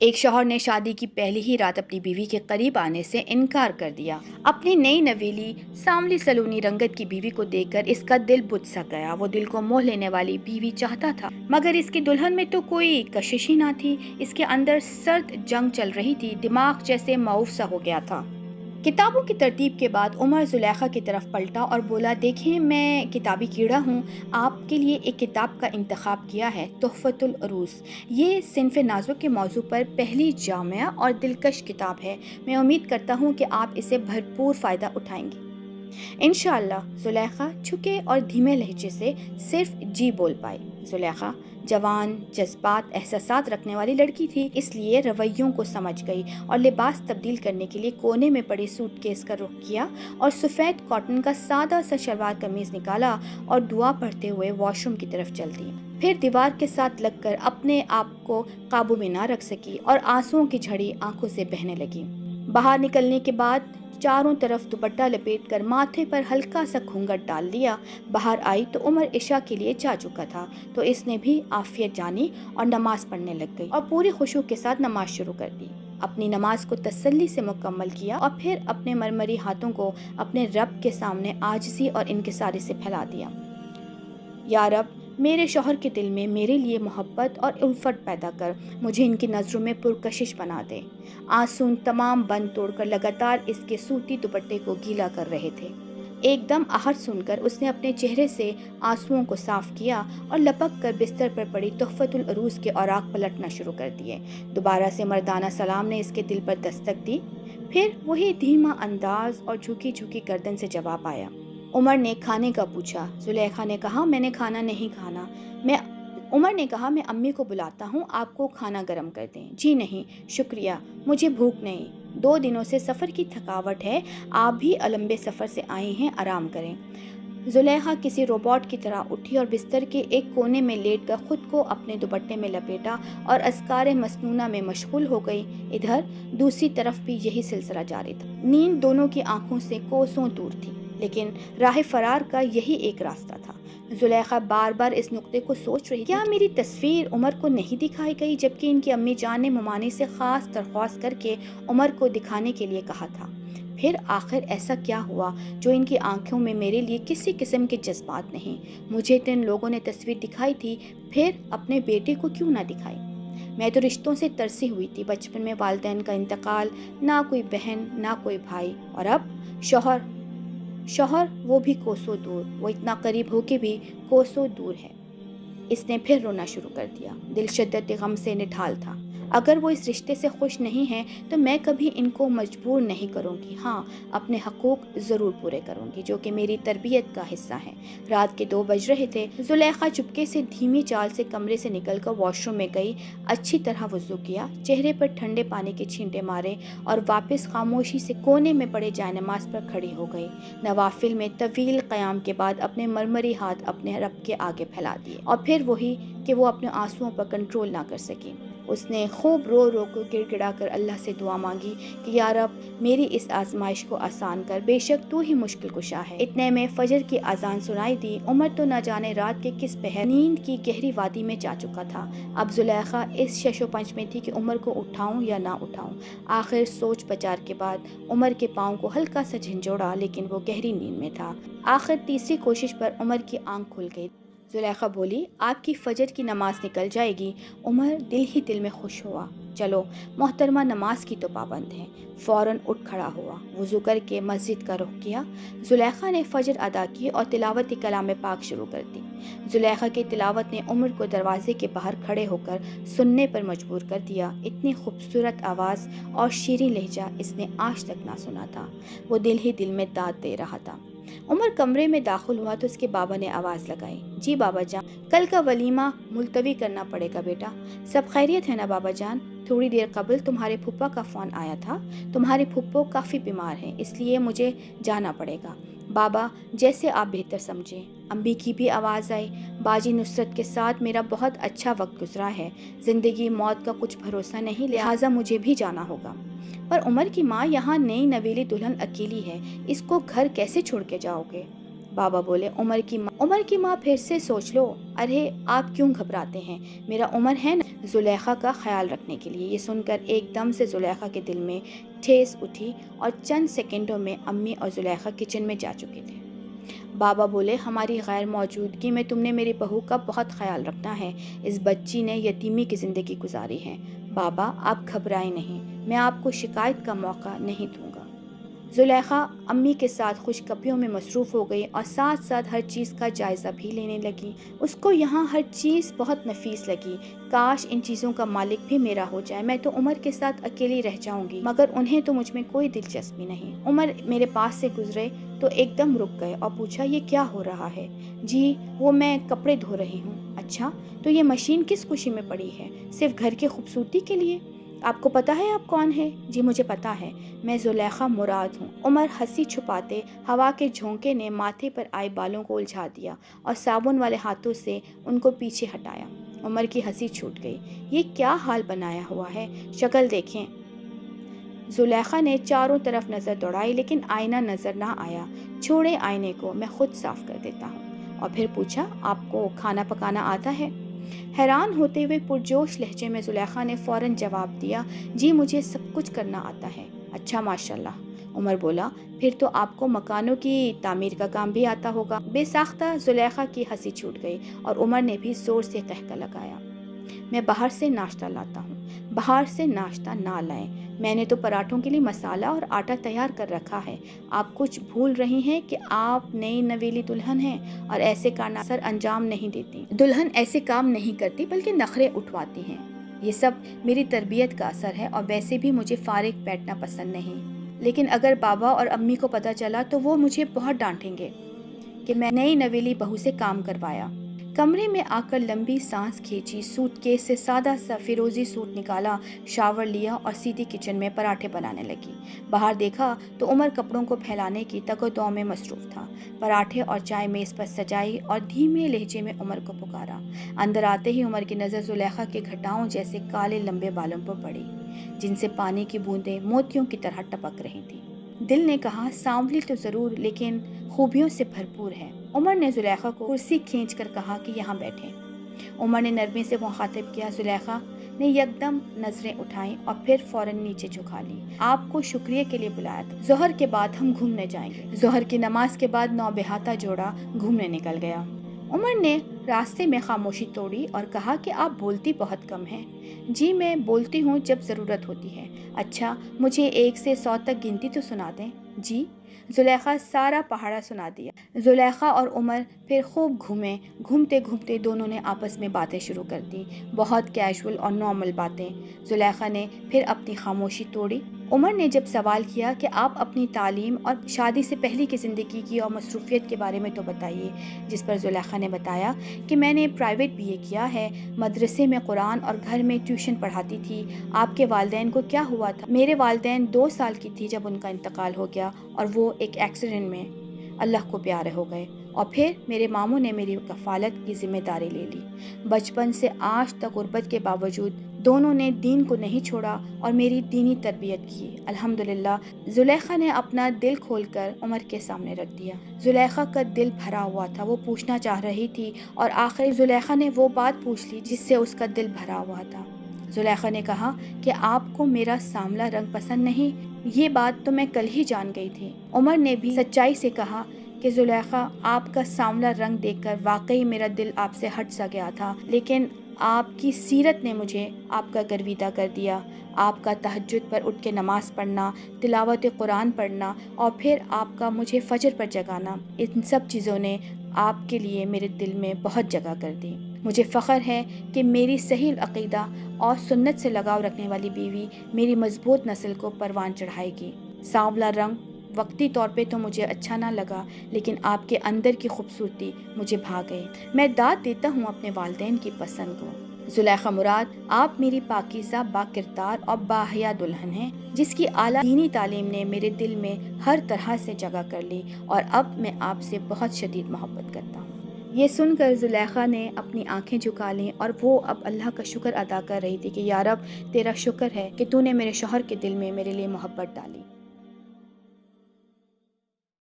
ایک شوہر نے شادی کی پہلی ہی رات اپنی بیوی کے قریب آنے سے انکار کر دیا۔ اپنی نئی نویلی سانولی سلونی رنگت کی بیوی کو دیکھ کر اس کا دل بجھ سا گیا۔ وہ دل کو موہ لینے والی بیوی چاہتا تھا، مگر اس کی دلہن میں تو کوئی کشش ہی نہ تھی۔ اس کے اندر سرد جنگ چل رہی تھی، دماغ جیسے معوف سا ہو گیا تھا۔ کتابوں کی ترتیب کے بعد عمر زلیخا کی طرف پلٹا اور بولا، دیکھیں میں کتابی کیڑا ہوں، آپ کے لیے ایک کتاب کا انتخاب کیا ہے، تحفۃ العروس۔ یہ صنف نازک کے موضوع پر پہلی جامع اور دلکش کتاب ہے۔ میں امید کرتا ہوں کہ آپ اسے بھرپور فائدہ اٹھائیں گے۔ انشاءاللہ، زلیخا جھکے اور دھیمے لہجے سے صرف جی بول پائی۔ زلیخا جوان، جذبات، احساسات رکھنے والی لڑکی تھی، اس لیے رویوں کو سمجھ گئی اور لباس تبدیل کرنے کے لیے کونے میں پڑی سوٹ کیس کا رخ کیا اور سفید کاٹن کا سادہ سا شلوار قمیض نکالا اور دعا پڑھتے ہوئے واش روم کی طرف چل دی۔ پھر دیوار کے ساتھ لگ کر اپنے آپ کو قابو میں نہ رکھ سکی اور آنسوؤں کی جھڑی آنکھوں سے بہنے لگی۔ باہر نکلنے کے بعد چاروں طرف دوپٹہ لپیٹ کر ماتھے پر ہلکا سا گھونگھٹ ڈال لیا۔ باہر آئی تو عمر عشاء کے لیے جا چکا تھا، تو اس نے بھی عافیت جانی اور نماز پڑھنے لگ گئی اور پوری خشوع کے ساتھ نماز شروع کر دی۔ اپنی نماز کو تسلی سے مکمل کیا اور پھر اپنے مرمری ہاتھوں کو اپنے رب کے سامنے عاجزی اور انکساری سے پھیلا دیا۔ یا رب، میرے شوہر کے دل میں میرے لیے محبت اور الفت پیدا کر، مجھے ان کی نظروں میں پرکشش بنا دے۔ آنسو تمام بند توڑ کر لگاتار اس کے سوتی دوپٹے کو گیلا کر رہے تھے۔ ایک دم آہٹ سن کر اس نے اپنے چہرے سے آنسوؤں کو صاف کیا اور لپک کر بستر پر پڑی تحفۃ العروس کے اوراق پلٹنا شروع کر دیے۔ دوبارہ سے مردانہ سلام نے اس کے دل پر دستک دی، پھر وہی دھیما انداز اور جھکی جھکی گردن سے جواب آیا۔ عمر نے کھانے کا پوچھا۔ زلیخا نے کہا، میں نے کھانا نہیں کھانا۔ عمر نے کہا، میں امی کو بلاتا ہوں، آپ کو کھانا گرم کر دیں۔ جی نہیں شکریہ، مجھے بھوک نہیں، 2 دنوں سے سفر کی تھکاوٹ ہے، آپ بھی لمبے سفر سے آئے ہیں، آرام کریں۔ زلیخا کسی روبوٹ کی طرح اٹھی اور بستر کے ایک کونے میں لیٹ کر خود کو اپنے دوپٹے میں لپیٹا اور اذکار مسنونہ میں مشغول ہو گئی۔ ادھر دوسری طرف بھی یہی سلسلہ جاری تھا۔ نیند دونوں کی آنکھوں سے کوسوں دور تھی، لیکن راہ فرار کا یہی ایک راستہ تھا۔ زلیخا بار بار اس نقطے کو سوچ رہی، کیا میری تصویر عمر کو نہیں دکھائی گئی، جبکہ ان کی امی جان نے ممانی سے خاص درخواست کر کے عمر کو دکھانے کے لیے کہا تھا۔ پھر آخر ایسا کیا ہوا جو ان کی آنکھوں میں میرے لیے کسی قسم کے جذبات نہیں؟ مجھے تو ان لوگوں نے تصویر دکھائی تھی، پھر اپنے بیٹے کو کیوں نہ دکھائی؟ میں تو رشتوں سے ترسی ہوئی تھی، بچپن میں والدین کا انتقال، نہ کوئی بہن نہ کوئی بھائی، اور اب شوہر وہ بھی کوسوں دور، وہ اتنا قریب ہو کے بھی کوسوں دور ہے۔ اس نے پھر رونا شروع کر دیا۔ دل شدت غم سے نڈھال تھا۔ اگر وہ اس رشتے سے خوش نہیں ہیں تو میں کبھی ان کو مجبور نہیں کروں گی، ہاں اپنے حقوق ضرور پورے کروں گی جو کہ میری تربیت کا حصہ ہیں۔ رات کے 2 بج رہے تھے۔ زلیخا چپکے سے دھیمی چال سے کمرے سے نکل کر واش روم میں گئی، اچھی طرح وضو کیا، چہرے پر ٹھنڈے پانی کے چھینٹے مارے اور واپس خاموشی سے کونے میں پڑے جائے نماز پر کھڑی ہو گئی۔ نوافل میں طویل قیام کے بعد اپنے مرمری ہاتھ اپنے رب کے آگے پھیلا دیے اور پھر وہی کہ وہ اپنے آنسوؤں پر کنٹرول نہ کر سکی۔ اس نے خوب رو رو کر گڑ گڑا کر اللہ سے دعا مانگی کہ یا رب میری اس آزمائش کو آسان کر، بے شک تو ہی مشکل کشا ہے۔ اتنے میں فجر کی اذان سنائی دی۔ عمر تو نہ جانے رات کے کس پہر نیند کی گہری وادی میں جا چکا تھا۔ اب زلیخا اس شش و پنج میں تھی کہ عمر کو اٹھاؤں یا نہ اٹھاؤں۔ آخر سوچ بچار کے بعد عمر کے پاؤں کو ہلکا سا جھنجھوڑا، لیکن وہ گہری نیند میں تھا۔ آخر تیسری کوشش پر عمر کی آنکھ کھل گئی۔ زلیخا بولی، آپ کی فجر کی نماز نکل جائے گی۔ عمر دل ہی دل میں خوش ہوا۔ چلو محترمہ نماز کی تو پابند ہے۔ فوراً اٹھ کھڑا ہوا، وضو کر کے مسجد کا رخ کیا۔ زلیخا نے فجر ادا کی اور تلاوت کلام پاک شروع کر دی۔ زلیخا کی تلاوت نے عمر کو دروازے کے باہر کھڑے ہو کر سننے پر مجبور کر دیا۔ اتنی خوبصورت آواز اور شیریں لہجہ اس نے آج تک نہ سنا تھا۔ وہ دل ہی دل میں داد دے رہا تھا۔ عمر کمرے میں داخل ہوا تو اس کے بابا نے آواز لگائی، جی بابا جان، کل کا ولیمہ ملتوی کرنا پڑے گا بیٹا۔ سب خیریت ہے نا بابا جان؟ تھوڑی دیر قبل تمہارے پھپھا کا فون آیا تھا، تمہارے پھپھو کافی بیمار ہیں، اس لیے مجھے جانا پڑے گا۔ بابا جیسے آپ بہتر سمجھیں۔ امی کی بھی آواز آئی، باجی نصرت کے ساتھ میرا بہت اچھا وقت گزرا ہے، زندگی موت کا کچھ بھروسہ نہیں، لہٰذا مجھے بھی جانا ہوگا۔ پر عمر کی ماں، یہاں نئی نویلی دلہن اکیلی ہے، اس کو گھر کیسے چھوڑ کے جاؤ گے؟ बाबा बोले, उमर की माँ फिर से सोच लो। अरे आप क्यों घबराते हैं, मेरा उमर है ना जुलेखा का ख्याल रखने के लिए। ये सुनकर एकदम से जुलेखा के दिल में ठेस उठी और चंद सेकंडों में अम्मी और जुलेखा किचन में जा चुके थे। बाबा बोले, हमारी गैर मौजूदगी में तुमने मेरी बहू का बहुत ख्याल रखना है। इस बच्ची ने यतीमी की ज़िंदगी गुजारी है। बाबा आप घबराएं नहीं, मैं आपको शिकायत का मौका नहीं दूंगा। जुलेखा अम्मी के साथ खुशखबरियों में मसरूफ़ हो गई और साथ साथ हर चीज़ का जायज़ा भी लेने लगी। उसको यहाँ हर चीज़ बहुत नफीस लगी। काश इन चीज़ों का मालिक भी मेरा हो जाए। मैं तो उमर के साथ अकेली रह जाऊंगी, मगर उन्हें तो मुझ में कोई दिलचस्पी नहीं। उमर मेरे पास से गुजरे तो एकदम रुक गए और पूछा, ये क्या हो रहा है? जी वो मैं कपड़े धो रही हूँ। अच्छा, तो ये मशीन किस खुशी में पड़ी है? सिर्फ घर की खूबसूरती के लिए? आपको पता है आप कौन है? जी मुझे पता है, मैं जुलेखा मुराद हूँ। उमर हंसी छुपाते हवा के झोंके ने माथे पर आए बालों को उलझा दिया और साबुन वाले हाथों से उनको पीछे हटाया। उमर की हंसी छूट गई। ये क्या हाल बनाया हुआ है, शक्ल देखें। जुलेखा ने चारों तरफ नज़र दौड़ाई लेकिन आईना नज़र ना आया। छोड़े आईने को, मैं खुद साफ कर देता हूँ। और फिर पूछा, आपको खाना पकाना आता है? हैरान होते हुए पुरजोश लहजे में जुलेखा ने फ़ौरन जवाब दिया, जी मुझे सब कुछ करना आता है। अच्छा माशाल्लाह। उमर बोला, फिर तो आपको मकानों की तामीर का काम भी आता होगा। बेसाख्ता जुलेखा की हंसी छूट गई और उमर ने भी ज़ोर से कहका लगाया, मैं बाहर से नाश्ता लाता हूँ। बाहर से नाश्ता ना लाएं, मैंने तो पराठों के लिए मसाला और आटा तैयार कर रखा है। आप कुछ भूल रही हैं कि आप नई नवेली दुल्हन हैं और ऐसे कारनामे सर अंजाम नहीं देती। दुल्हन ऐसे काम नहीं करती बल्कि नखरे उठवाती हैं। ये सब मेरी तरबियत का असर है और वैसे भी मुझे फारिग बैठना पसंद नहीं। लेकिन अगर बाबा और अम्मी को पता चला तो वो मुझे बहुत डांटेंगे कि मैं नई नवेली बहू से काम करवाया। कमरे में आकर लंबी सांस खींची, सूटकेस से सादा सा फिरोजी सूट निकाला, शावर लिया और सीधी किचन में पराठे बनाने लगी। बाहर देखा तो उमर कपड़ों को फैलाने की तगो-दौ में मसरूफ़ था। पराठे और चाय मेज़ पर सजाई और धीमे लहजे में उमर को पुकारा। अंदर आते ही उमर की नज़र जुलेखा के घटाओं जैसे काले लंबे बालों पर पड़ी, जिनसे पानी की बूंदें मोतियों की तरह टपक रही थी। दिल ने कहा, सांवली तो ज़रूर लेकिन खूबियों से भरपूर है। उमर ने जुलेखा को कुर्सी खींचकर कहा कि यहाँ बैठें। उमर ने नरमी से मुखातिब किया। जुलेखा ने यकदम नजरें उठाईं और फिर फौरन नीचे झुका ली। आपको शुक्रिया के लिए बुलाया था। जोहर के बाद हम घूमने जाएंगे। जोहर की नमाज के बाद नौबेहाता जोड़ा घूमने निकल गया। उमर ने रास्ते में खामोशी तोड़ी और कहा कि आप बोलती बहुत कम हैं। जी मैं बोलती हूँ जब ज़रूरत होती है। अच्छा मुझे 1 से 100 तक गिनती तो सुना दें। जी। जुलेखा सारा पहाड़ा सुना दिया। जुलेखा और उमर फिर खूब घूमे। घूमते घूमते दोनों ने आपस में बातें शुरू कर दी, बहुत कैजुअल और नॉर्मल बातें। जुलेखा ने फिर अपनी खामोशी तोड़ी। उमर ने जब सवाल किया कि आप अपनी तालीम और शादी से पहले की ज़िंदगी की और मसरूफ़ियत के बारे में तो बताइए, जिस पर जुलेखा ने बताया कि मैंने प्राइवेट बीए किया है, मदरसे में कुरान और घर में ट्यूशन पढ़ाती थी। आपके वालिदैन को क्या हुआ था? मेरे वालिदैन 2 साल की थी जब उनका इंतकाल हो गया और वो एक एक्सीडेंट में अल्लाह को प्यारे हो गए। और फिर मेरे मामू ने मेरी कफ़ालत की ज़िम्मेदारी ले ली। बचपन से आज तक गुर्बत के बावजूद दोनों ने दीन को नहीं छोड़ा और मेरी दीनी तरबियत की। अल्हम्दुलिल्लाह। जुलेखा ने अपना दिल खोलकर उमर के सामने रख दिया। जुलेखा का दिल भरा हुआ था, वो पूछना चाह रही थी और आखिर जुलेखा ने वो बात पूछ ली जिससे उसका दिल भरा हुआ था। जुलेखा ने कहा कि आपको मेरा सांवला रंग पसंद नहीं, ये बात तो मैं कल ही जान गई थी। उमर ने भी सच्चाई से कहा कि जुलेखा आपका सांवला रंग देखकर वाकई मेरा दिल आपसे हट सा गया था, लेकिन आपकी सीरत ने मुझे आपका गर्विदा कर दिया। आपका तहज्जुद पर उठ के नमाज़ पढ़ना, तिलावत कुरान पढ़ना और फिर आपका मुझे फजर पर जगाना, इन सब चीज़ों ने आपके लिए मेरे दिल में बहुत जगह कर दी। मुझे फ़ख्र है कि मेरी सही अक़ीदा और सुन्नत से लगाव रखने वाली बीवी मेरी मजबूत नस्ल को परवान चढ़ाएगी। सांवला रंग वक्ती तौर पे तो मुझे अच्छा ना लगा, लेकिन आपके अंदर की खूबसूरती मुझे भा गई। मैं दाद देता हूँ अपने वालिदैन की पसंद को। जुलेखा मुराद, आप मेरी पाकीज़ा, बाकिरदार और बाहया दुल्हन हैं, जिसकी आला दीनी तालीम ने मेरे दिल में हर तरह से जगह कर ली और अब मैं आपसे बहुत शदीद मोहब्बत करता हूँ। ये सुनकर जुलेखा ने अपनी आंखें झुका लीं और वो अब अल्लाह का शुक्र अदा कर रही थी कि या रब तेरा शुक्र है कि तूने मेरे शौहर के दिल में मेरे लिए मोहब्बत डाली।